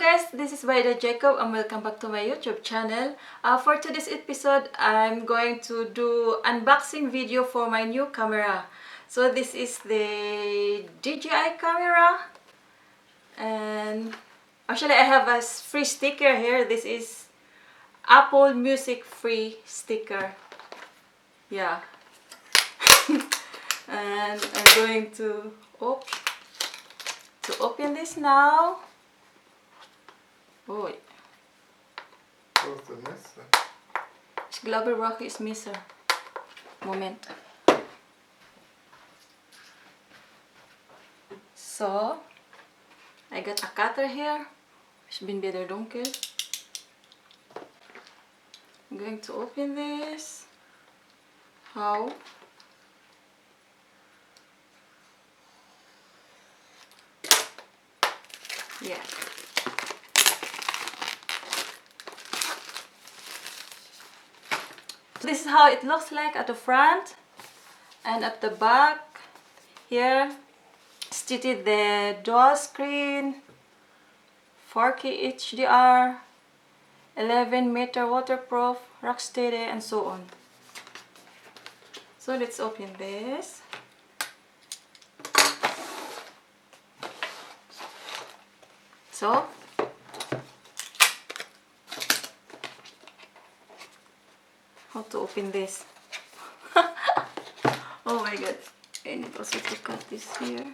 guys, this is Baida Jacob and welcome back to my YouTube channel. For today's episode, I'm going to do unboxing video for my new camera. So this is the DJI camera, and actually I have a free sticker here. This is Apple Music free sticker. Yeah. And I'm going to open this now. Oj. Ich glaube, Rocky ist Messer. Moment. So, I got a cutter here. Ich bin wieder dunkel. I'm going to open this. How? Yeah. This is how it looks like at the front, and at the back here stated the dual screen, 4K HDR, 11-meter waterproof, rock steady, and so on. So let's open this. So how to open this? Oh my god, I need also to cut this here.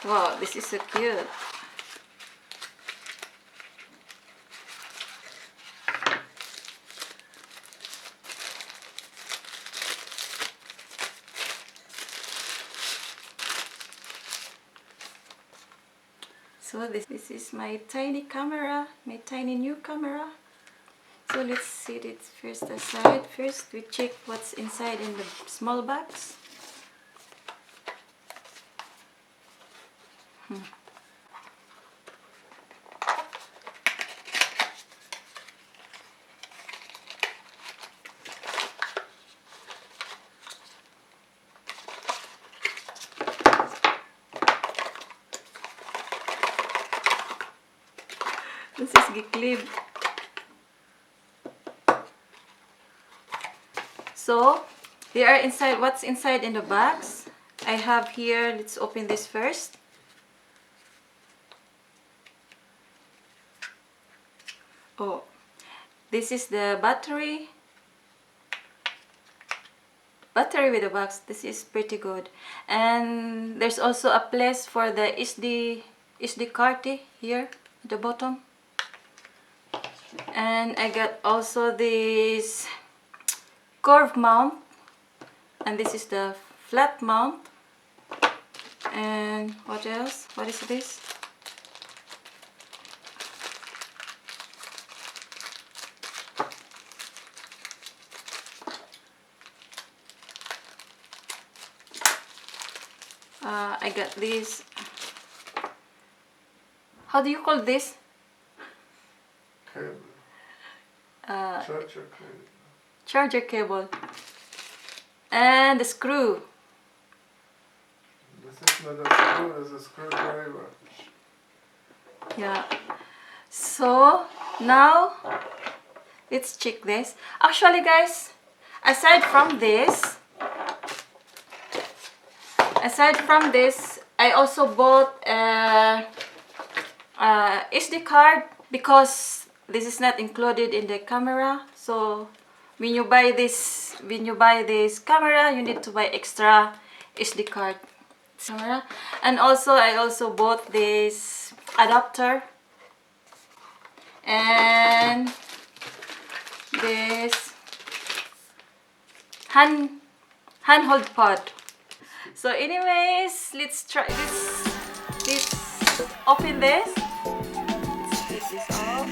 Wow, this is so cute. So this is my tiny camera, my tiny new camera. So let's set it first aside. First we check what's inside in the small box. This is geklebt. So here are inside, what's inside in the box. I have here, let's open this first. Oh, this is the battery with the box. This is pretty good. And there's also a place for the SD card here at the bottom. And I got also this curve mount, and this is the flat mount. And what else? What is this? I got this. How do you call this? Charger cable. And the screw. This is not a screw, this is a screwdriver. Yeah. So now let's check this. Actually guys, aside from this, I also bought a SD card because this is not included in the camera. So when you buy this camera, you need to buy extra SD card camera. And also I also bought this adapter and this handhold pad. So anyways, let's open this. Let's take this off.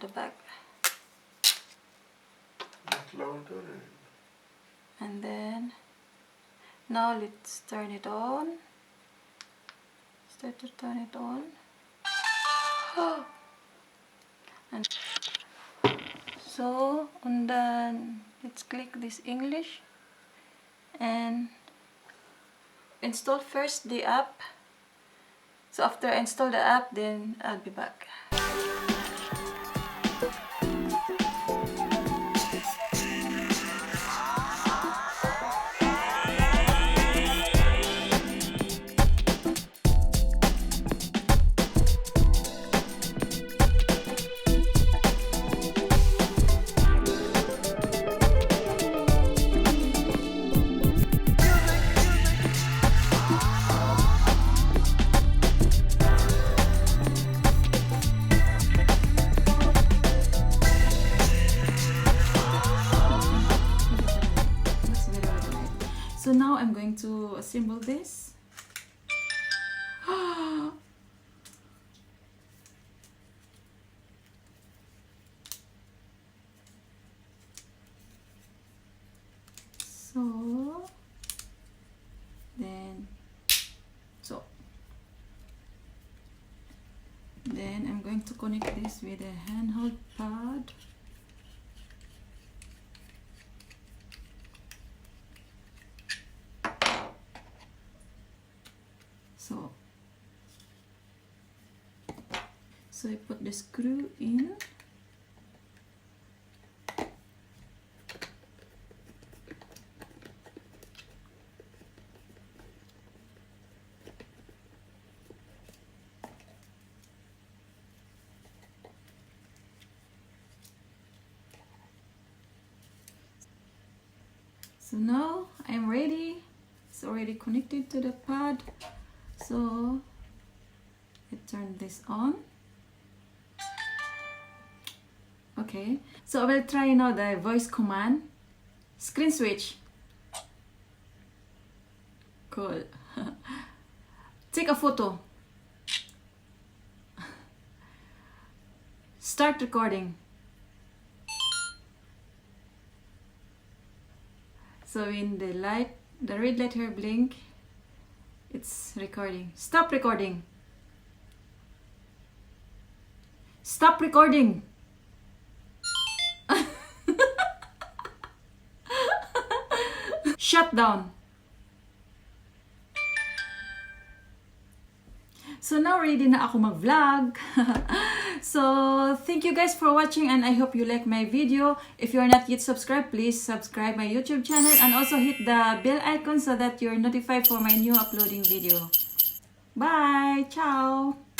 the back. Not louder. And then now let's turn it on. Start to turn it on. And so and then let's click this English and install first the app. So after I install the app, then I'll be back. So now I'm going to assemble this. Then I'm going to connect this with a handheld pad. So I put the screw in. So now I'm ready. It's already connected to the pad. So I turn this on. Okay, so I will try now the voice command. Screen switch. Cool. Take a photo. Start recording. So in the light, the red light here blink, it's recording. Stop recording. Stop recording. Shut down. So now ready na ako mag-vlog. So thank you guys for watching and I hope you like my video. If you are not yet subscribed, please subscribe my YouTube channel and also hit the bell icon so that you're notified for my new uploading video. Bye! Ciao!